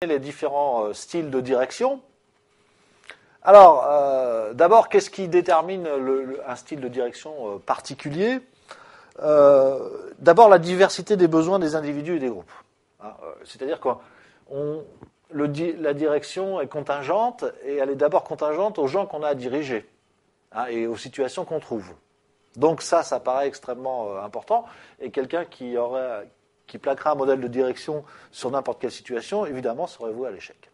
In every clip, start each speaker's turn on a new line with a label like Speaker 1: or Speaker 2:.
Speaker 1: les différents styles de direction. Alors, d'abord, qu'est-ce qui détermine un style de direction particulier ? D'abord, la diversité des besoins des individus et des groupes. C'est-à-dire que la direction est contingente, et elle est d'abord contingente aux gens qu'on a à diriger et aux situations qu'on trouve. Donc ça paraît extrêmement important, et quelqu'un qui plaquerait un modèle de direction sur n'importe quelle situation, évidemment, serait voué à l'échec.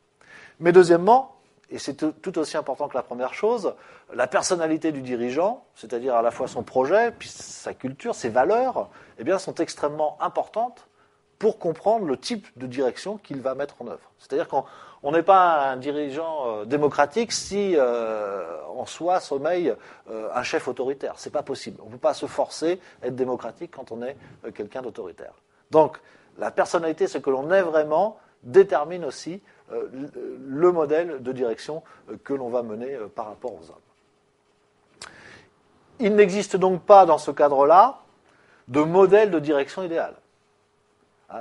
Speaker 1: Mais deuxièmement, et c'est tout aussi important que la première chose, la personnalité du dirigeant, c'est-à-dire à la fois son projet, puis sa culture, ses valeurs, eh bien, sont extrêmement importantes pour comprendre le type de direction qu'il va mettre en œuvre. C'est-à-dire qu'on n'est pas un dirigeant démocratique si en soi sommeille un chef autoritaire. C'est pas possible. On ne peut pas se forcer à être démocratique quand on est quelqu'un d'autoritaire. Donc, la personnalité, ce que l'on est vraiment, détermine aussi le modèle de direction que l'on va mener par rapport aux hommes. Il n'existe donc pas, dans ce cadre-là, de modèle de direction idéal.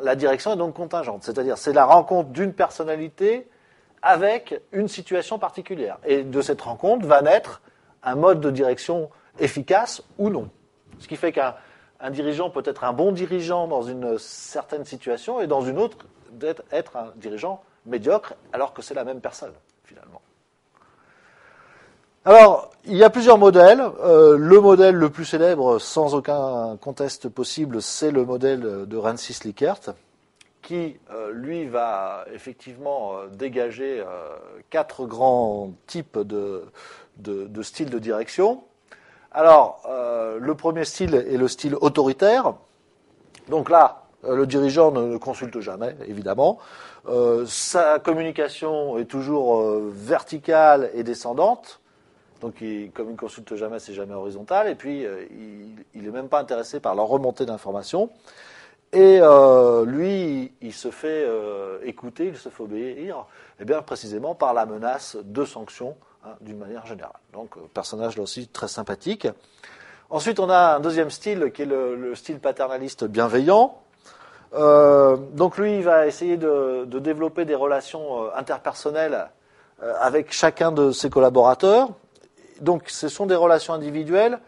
Speaker 1: La direction est donc contingente, c'est-à-dire c'est la rencontre d'une personnalité avec une situation particulière. Et de cette rencontre va naître un mode de direction efficace ou non. Ce qui fait qu'un dirigeant peut être un bon dirigeant dans une certaine situation et dans une autre être un dirigeant médiocre alors que c'est la même personne, finalement. Alors, il y a plusieurs modèles. Le modèle le plus célèbre, sans aucun conteste possible, c'est le modèle de Rensis Likert, qui, lui, va effectivement dégager 4 grands types de styles de direction. Alors, le premier style est le style autoritaire. Donc là, le dirigeant ne consulte jamais, évidemment. Sa communication est toujours verticale et descendante. Donc, comme il ne consulte jamais, c'est jamais horizontal. Et puis, il n'est même pas intéressé par la remontée d'informations. Et lui, il se fait écouter, il se fait obéir, eh bien, précisément par la menace de sanctions, d'une manière générale. Donc, personnage là aussi très sympathique. Ensuite, on a un deuxième style qui est le style paternaliste bienveillant. Donc, lui, il va essayer de développer des relations interpersonnelles avec chacun de ses collaborateurs. Donc, ce sont des relations individuelles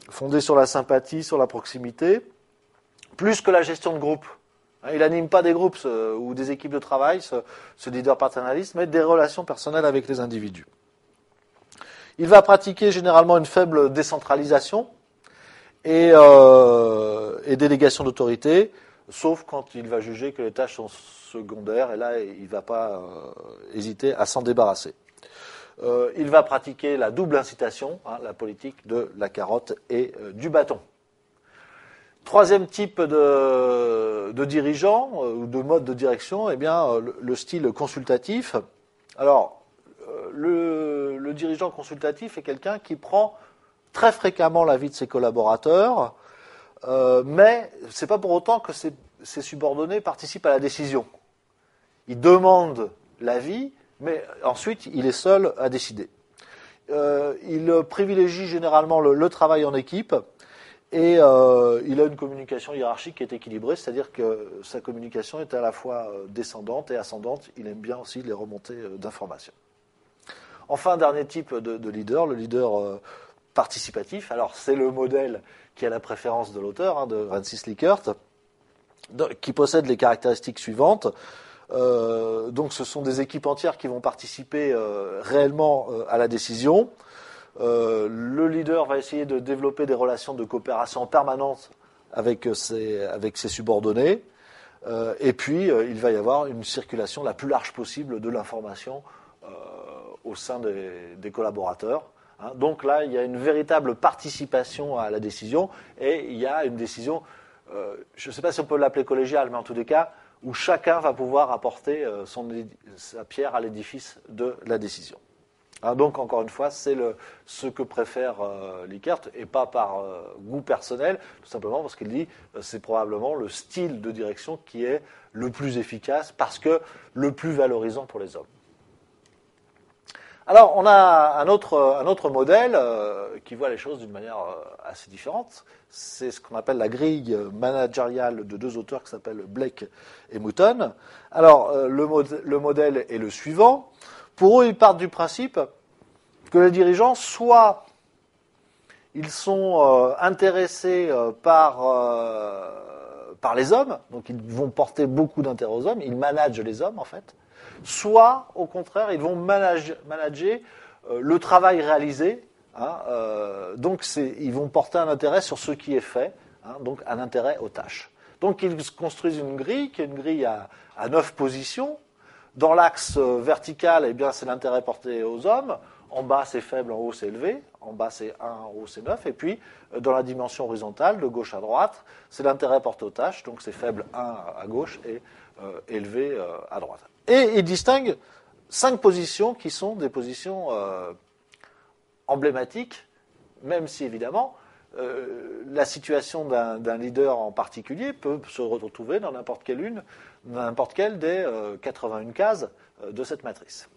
Speaker 1: fondées sur la sympathie, sur la proximité, plus que la gestion de groupe. Il n'anime pas des groupes ou des équipes de travail, ce leader paternaliste, mais des relations personnelles avec les individus. Il va pratiquer généralement une faible décentralisation et délégation d'autorité, sauf quand il va juger que les tâches sont secondaires, et là, il ne va pas hésiter à s'en débarrasser. Il va pratiquer la double incitation, la politique de la carotte et du bâton. Troisième type de dirigeant ou de mode de direction, eh bien, le style consultatif. Alors, le dirigeant consultatif est quelqu'un qui prend très fréquemment l'avis de ses collaborateurs, mais ce n'est pas pour autant que ses subordonnés participent à la décision. Il demande l'avis, mais ensuite, il est seul à décider. Il privilégie généralement le travail en équipe, et il a une communication hiérarchique qui est équilibrée, c'est-à-dire que sa communication est à la fois descendante et ascendante. Il aime bien aussi les remontées d'informations. Enfin, dernier type de leader, le leader participatif. Alors, c'est le modèle qui a la préférence de l'auteur, de Rensis Likert, qui possède les caractéristiques suivantes. Donc, ce sont des équipes entières qui vont participer réellement à la décision. Le leader va essayer de développer des relations de coopération permanente avec ses subordonnés. Et puis, il va y avoir une circulation la plus large possible de l'information au sein des collaborateurs. Donc là, il y a une véritable participation à la décision, et il y a une décision, je ne sais pas si on peut l'appeler collégiale, mais en tous les cas, où chacun va pouvoir apporter sa pierre à l'édifice de la décision. Donc, encore une fois, c'est ce que préfère Likert, et pas par goût personnel, tout simplement parce qu'il dit que c'est probablement le style de direction qui est le plus efficace, parce que le plus valorisant pour les hommes. Alors, on a un autre modèle qui voit les choses d'une manière assez différente. C'est ce qu'on appelle la grille managériale de deux auteurs qui s'appellent Blake et Mouton. Alors, le modèle est le suivant. Pour eux, ils partent du principe que les dirigeants, soit ils sont intéressés par les hommes, donc ils vont porter beaucoup d'intérêt aux hommes, ils managent les hommes en fait, soit au contraire, ils vont manager le travail réalisé, hein, donc ils vont porter un intérêt sur ce qui est fait, hein, donc un intérêt aux tâches. Donc ils construisent une grille qui est une grille à 9 positions. Dans l'axe vertical, eh bien, c'est l'intérêt porté aux hommes. En bas, c'est faible, en haut, c'est élevé. En bas, c'est 1, en haut, c'est 9. Et puis, dans la dimension horizontale, de gauche à droite, c'est l'intérêt porté aux tâches. Donc, c'est faible 1 à gauche et élevé à droite. Et il distingue 5 positions qui sont des positions emblématiques, même si, évidemment, la situation d'un leader en particulier peut se retrouver dans n'importe quelle des 81 cases de cette matrice.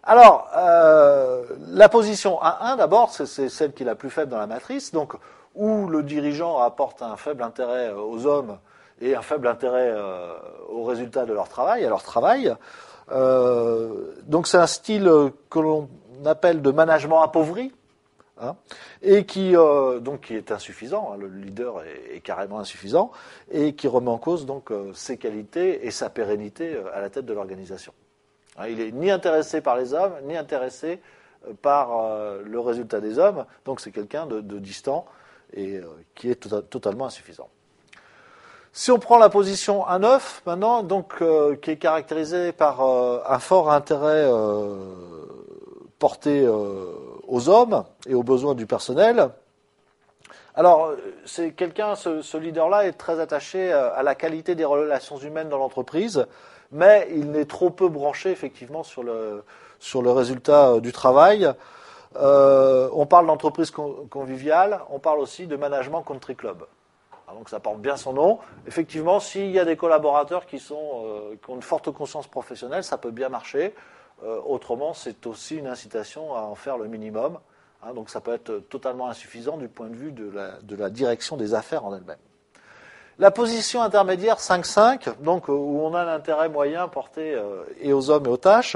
Speaker 1: Alors, la position A1, d'abord, c'est celle qui est la plus faible dans la matrice, donc où le dirigeant apporte un faible intérêt aux hommes et un faible intérêt aux résultats de leur travail, à leur travail. Donc c'est un style que l'on appelle de management appauvri, hein, et qui est insuffisant, hein, le leader est carrément insuffisant, et qui remet en cause donc ses qualités et sa pérennité à la tête de l'organisation. Il n'est ni intéressé par les hommes, ni intéressé par le résultat des hommes, donc c'est quelqu'un de distant et qui est totalement insuffisant. Si on prend la position 1-9, maintenant, donc, qui est caractérisée par un fort intérêt porté aux hommes et aux besoins du personnel, alors, c'est quelqu'un, ce leader-là est très attaché à la qualité des relations humaines dans l'entreprise, mais il n'est trop peu branché, effectivement, sur le résultat du travail. On parle d'entreprise conviviale, on parle aussi de management country club. Donc ça porte bien son nom. Effectivement, s'il y a des collaborateurs qui ont une forte conscience professionnelle, ça peut bien marcher. Autrement, c'est aussi une incitation à en faire le minimum. Hein, donc ça peut être totalement insuffisant du point de vue de la direction des affaires en elle-même. La position intermédiaire 5-5, donc où on a l'intérêt moyen porté et aux hommes et aux tâches.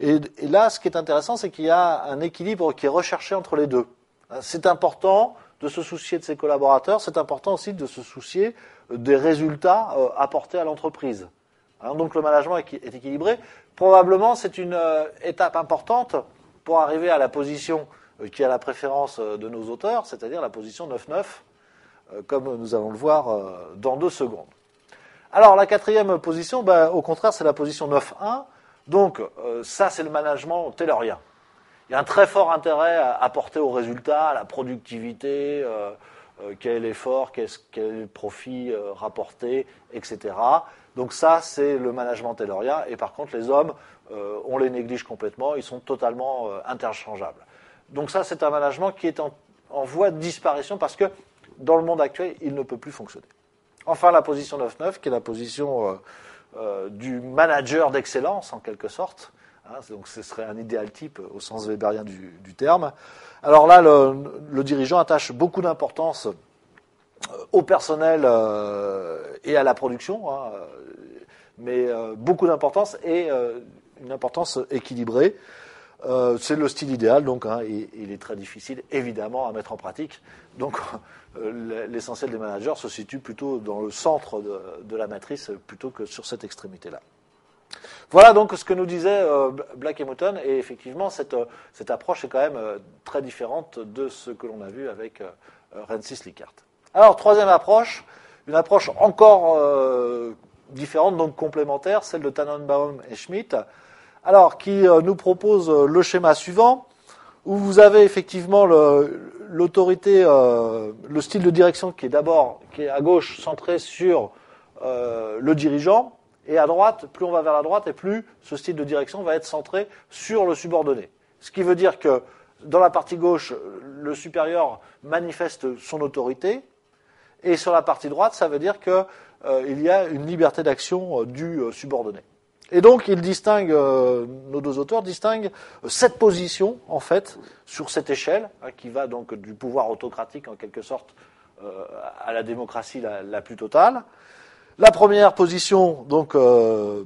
Speaker 1: Et là, ce qui est intéressant, c'est qu'il y a un équilibre qui est recherché entre les deux. C'est important de se soucier de ses collaborateurs, c'est important aussi de se soucier des résultats apportés à l'entreprise. Alors, donc le management est équilibré. Probablement, c'est une étape importante pour arriver à la position qui a la préférence de nos auteurs, c'est-à-dire la position 9-9, comme nous allons le voir dans 2 secondes. Alors la quatrième position, au contraire, c'est la position 9-1. Donc ça, c'est le management taylorien. Il y a un très fort intérêt à porter aux résultats, à la productivité, quel est l'effort, quel est le profit rapporté, etc. Donc ça, c'est le management taylorien. Et par contre, les hommes, on les néglige complètement, ils sont totalement interchangeables. Donc ça, c'est un management qui est en voie de disparition parce que dans le monde actuel, il ne peut plus fonctionner. Enfin, la position 9-9, qui est la position du manager d'excellence, en quelque sorte. Hein, donc ce serait un idéal type au sens weberien du terme. Alors là, le dirigeant attache beaucoup d'importance au personnel et à la production, hein, mais beaucoup d'importance et une importance équilibrée. C'est le style idéal, donc, hein, et il est très difficile, évidemment, à mettre en pratique. Donc, l'essentiel des managers se situe plutôt dans le centre de la matrice, plutôt que sur cette extrémité-là. Voilà donc ce que nous disaient Blake et Mouton, et effectivement, cette approche est quand même très différente de ce que l'on a vu avec Rensis Likert. Alors, troisième approche, une approche encore différente, donc complémentaire, celle de Tannenbaum et Schmidt. Alors, qui nous propose le schéma suivant, où vous avez effectivement l'autorité, le style de direction qui est à gauche centré sur le dirigeant, et à droite, plus on va vers la droite, et plus ce style de direction va être centré sur le subordonné. Ce qui veut dire que dans la partie gauche, le supérieur manifeste son autorité, et sur la partie droite, ça veut dire qu'il y a une liberté d'action du subordonné. Et donc, nos deux auteurs distinguent 7 positions, en fait, sur cette échelle, qui va donc du pouvoir autocratique, en quelque sorte, à la démocratie la plus totale. La première position, donc, le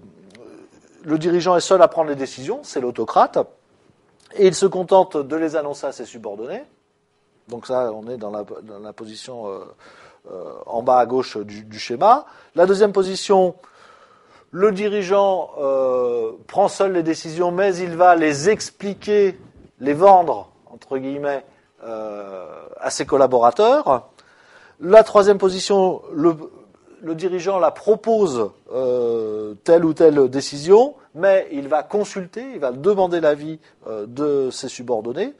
Speaker 1: dirigeant est seul à prendre les décisions, c'est l'autocrate, et il se contente de les annoncer à ses subordonnés. Donc ça, on est dans la position en bas à gauche du schéma. La deuxième position, le dirigeant prend seul les décisions, mais il va les expliquer, les vendre, entre guillemets, à ses collaborateurs. La troisième position, le dirigeant la propose telle ou telle décision, mais il va consulter, il va demander l'avis de ses subordonnés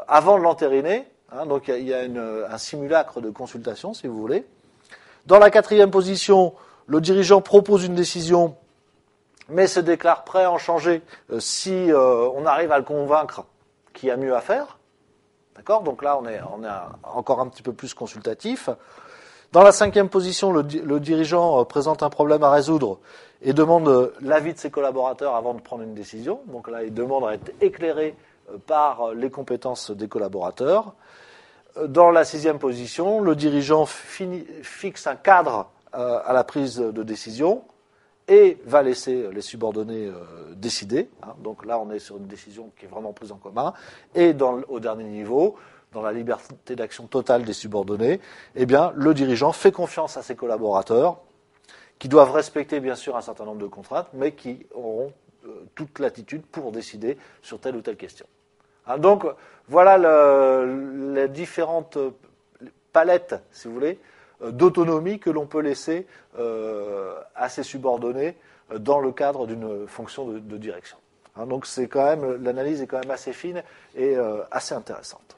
Speaker 1: avant de l'entériner. Donc il y a un simulacre de consultation, si vous voulez. Dans la quatrième position, le dirigeant propose une décision, mais se déclare prêt à en changer si on arrive à le convaincre qu'il y a mieux à faire. D'accord ? Donc là, on est encore un petit peu plus consultatif. Dans la cinquième position, le dirigeant présente un problème à résoudre et demande l'avis de ses collaborateurs avant de prendre une décision. Donc là, il demande à être éclairé par les compétences des collaborateurs. Dans la sixième position, le dirigeant fixe un cadre à la prise de décision et va laisser les subordonnés décider. Donc là, on est sur une décision qui est vraiment prise en commun. Et au dernier niveau, dans la liberté d'action totale des subordonnés, eh bien, le dirigeant fait confiance à ses collaborateurs, qui doivent respecter bien sûr un certain nombre de contraintes, mais qui auront toute latitude pour décider sur telle ou telle question. Donc, voilà les différentes palettes, si vous voulez, d'autonomie que l'on peut laisser à ses subordonnés dans le cadre d'une fonction de direction. Donc, l'analyse est quand même assez fine et assez intéressante.